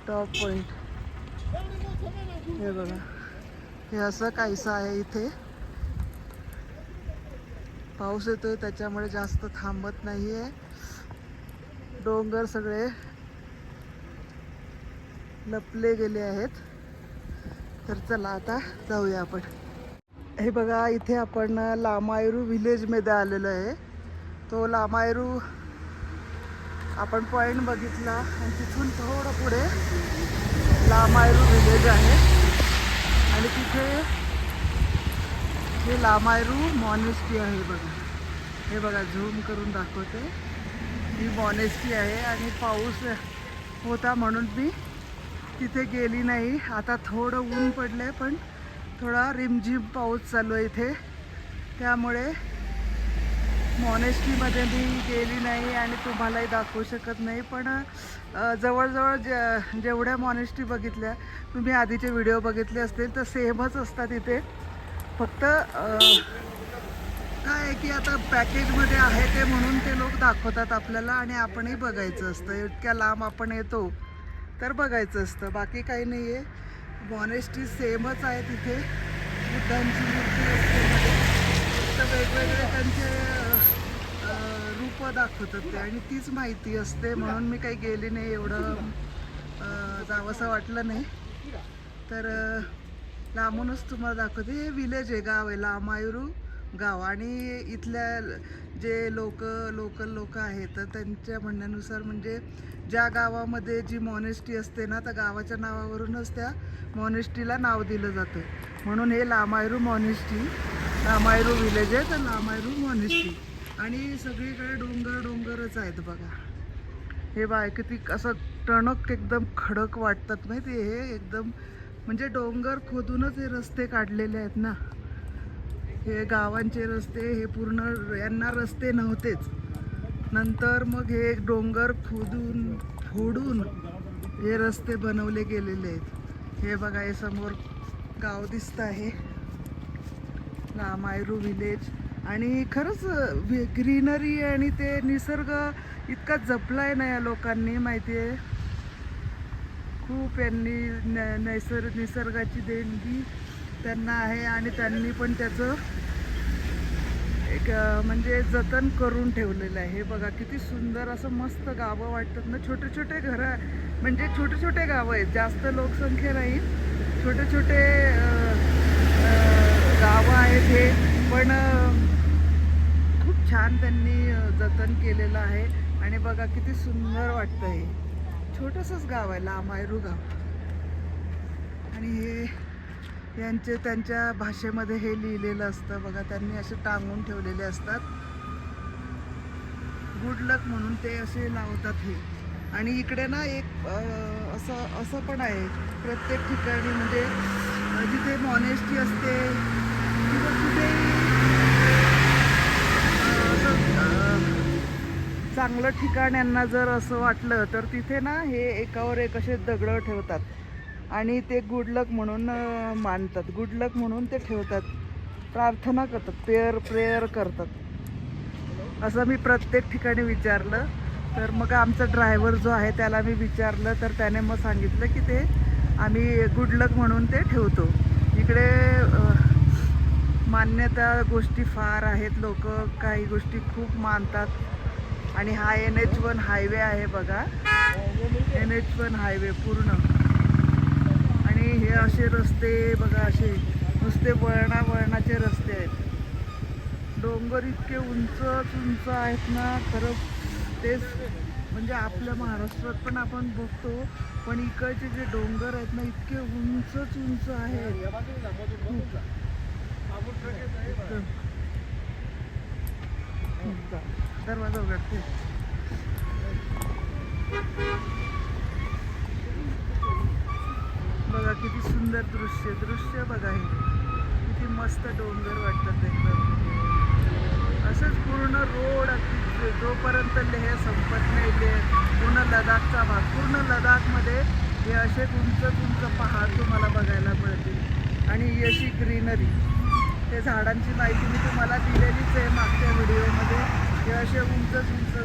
टॉप पॉइंट, हे बघा। हे असं काहीसं आहे इथे। पाऊस येतोय त्याच्यामुळे जास्त थांबत नाहीये। डोंगर सगळे लपले गेले आहेत। तर चला आता जाऊया आपण। हे बघा, इथे आपण लामायुरू विलेज मध्ये आलेलो आहे। तो लामायुरू आपण पॉइंट बघितला आणि तिथून थोडं पुढे लामायुरू विलेज आहे आणि तिथे हे लामायुरू मॉनेस्ट्री आहे बघा। हे बघा, झूम करून दाखवते। ही मॉनेस्ट्री आहे आणि पाऊस होता म्हणून मी तिथे गेली नाही। आता थोडं ऊन पडलंय पण थोडा रिमझिम पाऊस चालू आहे इथे, त्यामुळे मॉनेस्ट्रीमध्ये मी गेली नाही आणि तुम्हालाही दाखवू शकत नाही। पण जवळजवळ जेवढ्या मॉनेस्ट्री बघितल्या, तुम्ही आधीचे व्हिडिओ बघितले असतील तर सेमच असतात इथे। फक्त काय आहे की आता पॅकेजमध्ये आहे ते म्हणून ते लोक दाखवतात आपल्याला आणि आपणही बघायचं असतं। इतक्या लांब आपण येतो तर बघायचं असतं, बाकी काही नाही आहे। मॉनेस्ट्री सेमच आहे तिथे, बुद्धांची मूर्ती असते मध्ये, फक्त वेगवेगळे त्यांचे रूप दाखवतात ते आणि तीच माहिती असते। म्हणून मी काही गेली नाही, एवढं जावंसं वाटलं नाही। तर लांबूनच तुम्हाला दाखवते। हे विलेज आहे, गाव आहे, लामायुरू गाव। आणि इथल्या जे लोकल लोक आहेत तर त्यांच्या म्हणण्यानुसार म्हणजे ज्या गावामध्ये जी मॉनेस्ट्री असते ना, त्या गावाच्या नावावरूनच त्या मॉनेस्ट्रीला नाव दिलं जातं। म्हणून हे लामायुरू मॉनेस्ट्री, लामायुरू विलेज आहे तर लामायुरू मॉनेस्ट्री। आणि सगळीकडे डोंगरच आहेत बघा। हे बघा किती असं टणक एकदम खडक वाटतात माहिती आहे। हे एकदम म्हणजे डोंगर खोदूनच हे रस्ते काढलेले आहेत ना, हे गावांचे रस्ते हे पूर्ण यांना रस्ते नव्हतेच. नंतर मग हे डोंगर खोदून फोडून हे रस्ते बनवले गेलेले आहेत. हे बघा हे समोर गाव दिसतं आहे, लामायरू विलेज. आणि खरंच ग्रीनरी आणि ते निसर्ग इतका जपलाय ना या लोकांनी, माहिती आहे. खूप यांनी निसर्गाची देणगी त्यांना आहे आणि त्यांनी पण त्याचं एक म्हणजे जतन करून ठेवलेलं आहे. हे बघा किती सुंदर असं मस्त गावं वाटतात ना, छोटे छोटे घरं, म्हणजे छोटे छोटे गावं आहेत, जास्त लोकसंख्या नाही, छोटे छोटे गावं आहेत हे. पण खूप छान त्यांनी जतन केलेलं आहे. आणि बघा किती सुंदर वाटतं. हे छोटंसंच गाव आहे, लामायरू गाव. आणि हे त्यांच्या भाषेमध्ये हे लिहिलेलं असतं बघा, त्यांनी असे टांगून ठेवलेले असतात. गुड लक म्हणून ते असे लावतात हे. आणि इकडे ना एक असं पण आहे प्रत्येक ठिकाणी, म्हणजे जिथे मॉनेस्ट्री असते किंवा कुठेही चांगलं ठिकाण यांना जर असं वाटलं तर तिथे ना हे एकावर एक असे दगडं ठेवतात आणि ते गुड लक म्हणून मानतात. गुड लक म्हणून ते ठेवतात, प्रार्थना करतात, प्रेयर करतात. असं मी प्रत्येक ठिकाणी विचारलं. तर मग आमचा ड्रायव्हर जो आहे त्याला मी विचारलं, तर त्याने मग सांगितलं की ते आम्ही गुड लक म्हणून ते ठेवतो. इकडे मान्यता गोष्टी फार आहेत, लोक काही गोष्टी खूप मानतात. आणि हा NH1 हायवे आहे बघा, NH1 हायवे पूर्ण. आणि हे असे रस्ते बघा, असे नुसते वळणाचे रस्ते आहेत. डोंगर इतके उंच आहेत ना, खरं तेच म्हणजे आपल्या महाराष्ट्रात पण आपण बघतो, पण इकडचे जे डोंगर आहेत ना इतके उंच आहेत. दरवाजा उघडते. बघा किती सुंदर दृश्य बघा, हे किती मस्त डोंगर वाटतात एकदम. असंच पूर्ण रोड अगदी जोपर्यंत लेह संपत नाही, पूर्ण लडाखचा भाग, पूर्ण लडाखमध्ये हे असे उंच पहाड तुम्हाला बघायला मिळतील. आणि ही अशी ग्रीनरी, ते झाडांची माहिती मी तुम्हाला दिलेलीच आहे मागच्या व्हिडिओमध्ये. हे असे उंच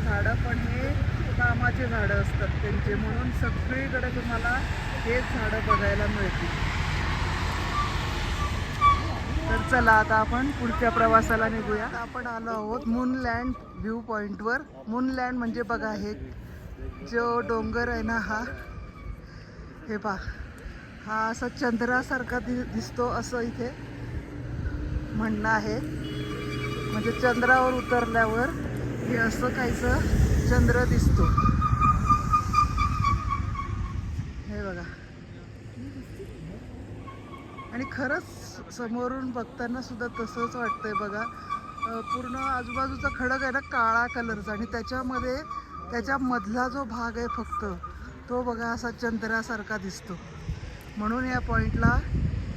झाडं, पण हे कामाचे झाडं असतात त्यांचे, म्हणून सगळीकडे तुम्हाला हेच झाडं बघायला मिळतील. तर चला आता आपण पुढच्या प्रवासाला निघूया. आपण आलो आहोत मूनलँड व्ह्यू पॉईंटवर. मूनलँड म्हणजे बघा, हे जो डोंगर आहे ना, हे पहा, हा असा चंद्रासारखा दिसतो असं इथे म्हणणं आहे. म्हणजे चंद्रावर उतरल्यावर हे असं काहीसं चंद्र दिसतो. हे बघा, आणि खरंच समोरून बघताना सुद्धा तसंच वाटतंय बघा. पूर्ण आजूबाजूचा खडक आहे ना काळा कलरचा, आणि त्याच्या मधला जो भाग आहे फक्त तो बघा असा चंद्रासारखा दिसतो. म्हणून या पॉईंटला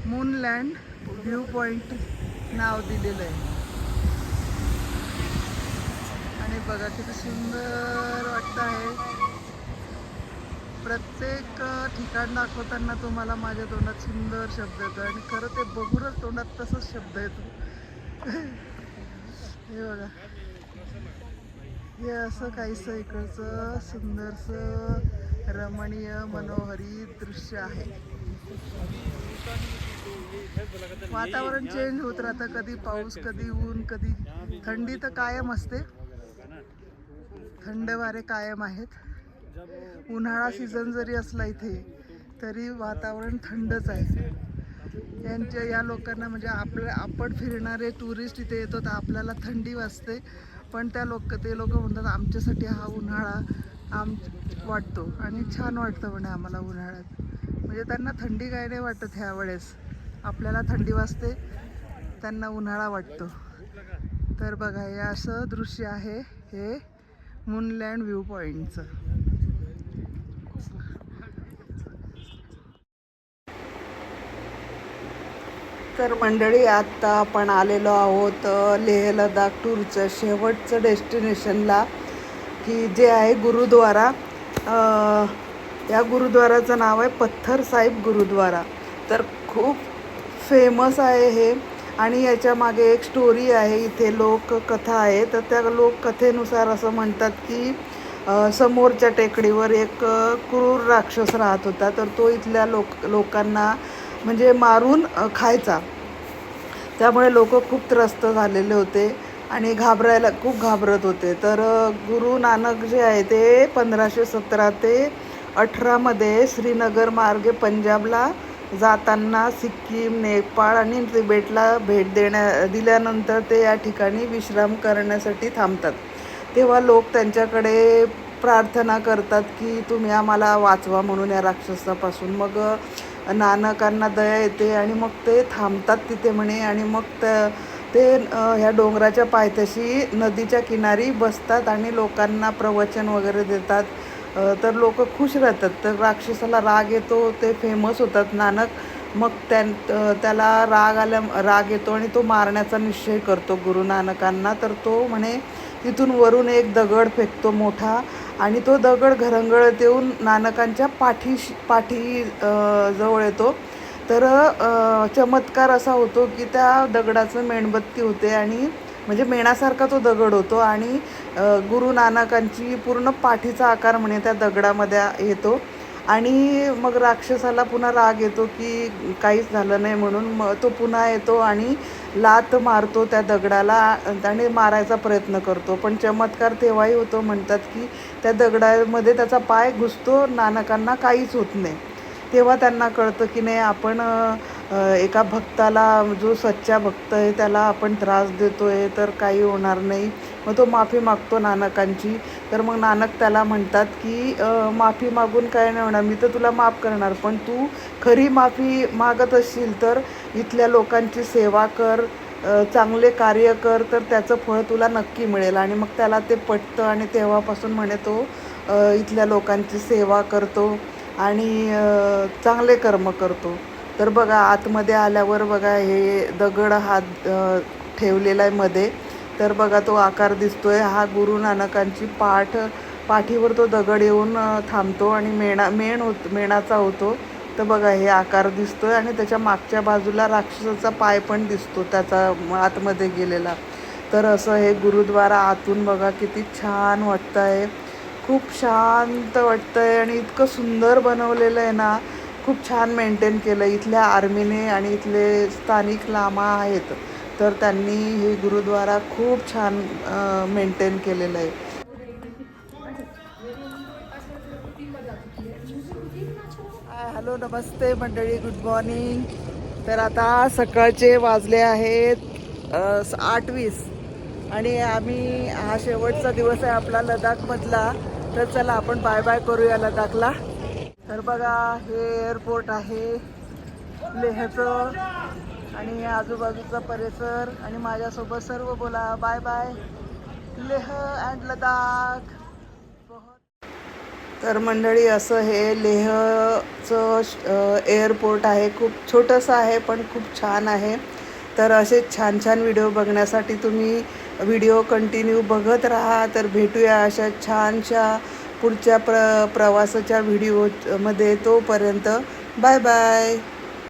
मूनलँड व्ह्यू पॉईंट नाव दिलेलं आहे. आणि बघा किती सुंदर वाटतं आहे. प्रत्येक ठिकाण दाखवताना तुम्हाला माझ्या तोंडात सुंदर शब्द येतो, आणि खरं ते बघूनच तोंडात तसंच शब्द येतो. हे बघा, हे असं काहीसं इकडचं सुंदरसं रमणीय मनोहरी दृश्य आहे. वातावरण चेंज होत राहतं, कधी पाऊस, कधी ऊन, कधी थंडी तर कायम असते. थंड वारे कायम आहेत. उन्हाळा सीझन जरी असला इथे तरी वातावरण थंडच आहे. या लोकांना म्हणजे आपण फिरणारे टुरिस्ट इथे येतो तर आपल्याला थंडी वाजते, पण ते लोक म्हणतात आमच्यासाठी हा उन्हाळा वाटतो आणि छान वाटतं म्हणे आम्हाला उन्हाळ्यात. म्हणजे त्यांना थंडी काय नाही वाटत ह्या वेळेस. आपल्याला थंडी वाजते, त्यांना उन्हाळा वाटतो. तर बघा, हे असं दृश्य आहे हे मूनलँड व्ह्यू पॉईंटचं. तर मंडळी आत्ता आपण आलेलो आहोत लेह लडाख टूरचं शेवटचं डेस्टिनेशनला, की जे आहे गुरुद्वारा. या गुरुद्वाराचं नाव आहे पत्थर साहिब गुरुद्वारा. तर खूप फेमस आहे हे, आणि याच्या मागे एक स्टोरी आहे. इथे लोककथा आहे. तर त्या लोककथेनुसार असं म्हणतात की समोरच्या टेकडीवर एक क्रूर राक्षस राहत होता. तर तो इथल्या लोकांना म्हणजे मारून खायचा. त्यामुळे लोक खूप त्रस्त झालेले होते आणि खूप घाबरत होते. तर गुरु नानक जे आहे ते 1517 ते 18 श्रीनगर मार्गे पंजाबला जाताना सिक्कीम, नेपाळ आणि तिबेटला भेट दिल्यानंतर ते या ठिकाणी विश्राम करण्यासाठी थांबतात. तेव्हा लोक त्यांच्याकडे प्रार्थना करतात की तुम्ही आम्हाला वाचवा म्हणून या राक्षसापासून. मग नानकांना दया येते आणि मग ते थांबतात तिथे म्हणे. आणि मग ते ह्या डोंगराच्या पायथ्याशी नदीच्या किनारी बसतात आणि लोकांना प्रवचन वगैरे देतात. तर लोक खुश राहतात. तर राक्षसाला राग येतो, ते फेमस होतात नानक. मग त्याला राग येतो आणि तो मारण्याचा निश्चय करतो गुरु नानकांना. तर तो म्हणे तिथून वरून एक दगड फेकतो मोठा, आणि तो दगड घरंगळत येऊन नानकांच्या पाठी जवळ येतो. तर चमत्कार असा होतो की त्या दगडाचं मेणबत्ती होते, आणि म्हणजे मेणासारखा तो दगड होतो, आणि गुरु नानकांची पूर्ण पाठीचा आकार म्हणे त्या दगडामध्ये येतो. आणि मग राक्षसाला पुन्हा राग येतो की काहीच झालं नाही म्हणून. मग तो पुन्हा येतो आणि लात मारतो त्या दगडाला आणि मारायचा प्रयत्न करतो. पण चमत्कार तेव्हाही होतो, म्हणतात की त्या दगडामध्ये त्याचा पाय घुसतो, नानकांना काहीच होत नाही. तेव्हा त्यांना कळतं की नाही, आपण एका भक्ताला, जो सच्चा भक्त आहे त्याला आपण त्रास देतो आहे, तर काही होणार नाही. मग तो माफी मागतो नानकांची. तर मग नानक त्याला म्हणतात की माफी मागून काय नाही होणार, मी तर तुला माफ करणार, पण तू खरी माफी मागत असशील तर इथल्या लोकांची सेवा कर, चांगले कार्य कर, तर त्याचं फळ तुला नक्की मिळेल. आणि मग त्याला ते पटतं, आणि तेव्हापासून म्हणे तो इथल्या लोकांची सेवा करतो आणि चांगले कर्म करतो. तर बघा आतमध्ये आल्यावर बघा हे दगड ठेवलेला आहे मध्ये. तर बघा तो आकार दिसतोय, हा गुरु नानकांची पाठीवर तो दगड येऊन थांबतो आणि मेणाचा होतो. तर बघा हे आकार दिसतोय, आणि त्याच्या मागच्या बाजूला राक्षसाचा पाय पण दिसतो त्याचा आतमध्ये गेलेला. तर असं हे गुरुद्वारा आतून बघा किती छान वाटतं आहे, खूप शांत वाटतं आहे, आणि इतकं सुंदर बनवलेलं आहे ना, खूप छान मेंटेन केलं इथल्या आर्मीने. आणि इथले स्थानिक लामा आहेत, तर त्यांनी हे गुरुद्वारा खूप छान मेंटेन केलेलं आहे. हॅलो, नमस्ते मंडळी, गुड मॉर्निंग. तर आता सकाळचे वाजले आहेत 8:20, आणि हा शेवटचा दिवस आहे आपला लडाखमधला. तर चला आपण बाय बाय करूया लडाखला. तर बघा हे एअरपोर्ट आहे लेहचं, आणि आजूबाजूचा परिसर, आणि माझ्यासोबत सर्व बोला bye bye Leh and Ladakh. तर मंडळी असं हे लेहचं एअरपोर्ट आहे. खूप छोटंसं आहे पण खूप छान आहे. तर असे छान छान व्हिडिओ बघण्यासाठी तुम्ही व्हिडिओ कंटिन्यू बघत राहा. तर भेटूया अशा छानशा पुढच्या प्रवासाच्या व्हिडिओमध्ये. तोपर्यंत बाय बाय.